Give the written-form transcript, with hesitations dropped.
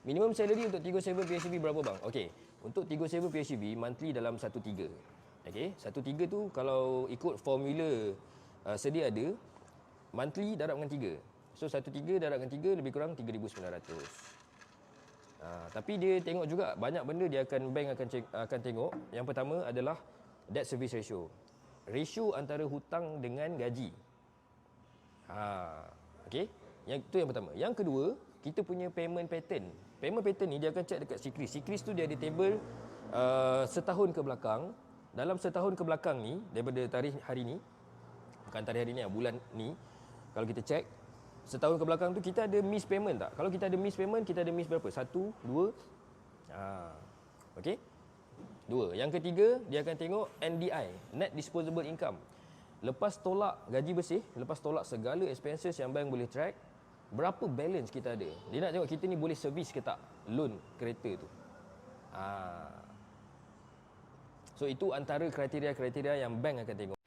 Minimum salary untuk 37 PHEV berapa bang? Okey, untuk 37 PHEV monthly dalam 13. Okey, 13 tu kalau ikut formula sedia ada, monthly darab dengan 3. So 13 darab dengan 3 lebih kurang 3,900. Tapi dia tengok juga banyak benda dia akan bank akan tengok. Yang pertama adalah debt service ratio. Ratio antara hutang dengan gaji. Okey. Yang itu yang pertama. Yang kedua, kita punya payment pattern. Payment pattern ni dia akan check dekat Sikris. Sikris tu dia ada table setahun ke belakang. Dalam setahun ke belakang ni, daripada tarikh hari ni, bukan tarikh hari ni, bulan ni, kalau kita check setahun ke belakang tu kita ada miss payment tak? Kalau kita ada miss payment, kita ada miss berapa? 1, 2. Okey. 2. Yang ketiga, dia akan tengok NDI, net disposable income. Lepas tolak gaji bersih, lepas tolak segala expenses yang bank boleh track, berapa balance kita ada. Dia nak tengok kita ni boleh service ke tak loan kereta tu. So itu antara kriteria-kriteria yang bank akan tengok.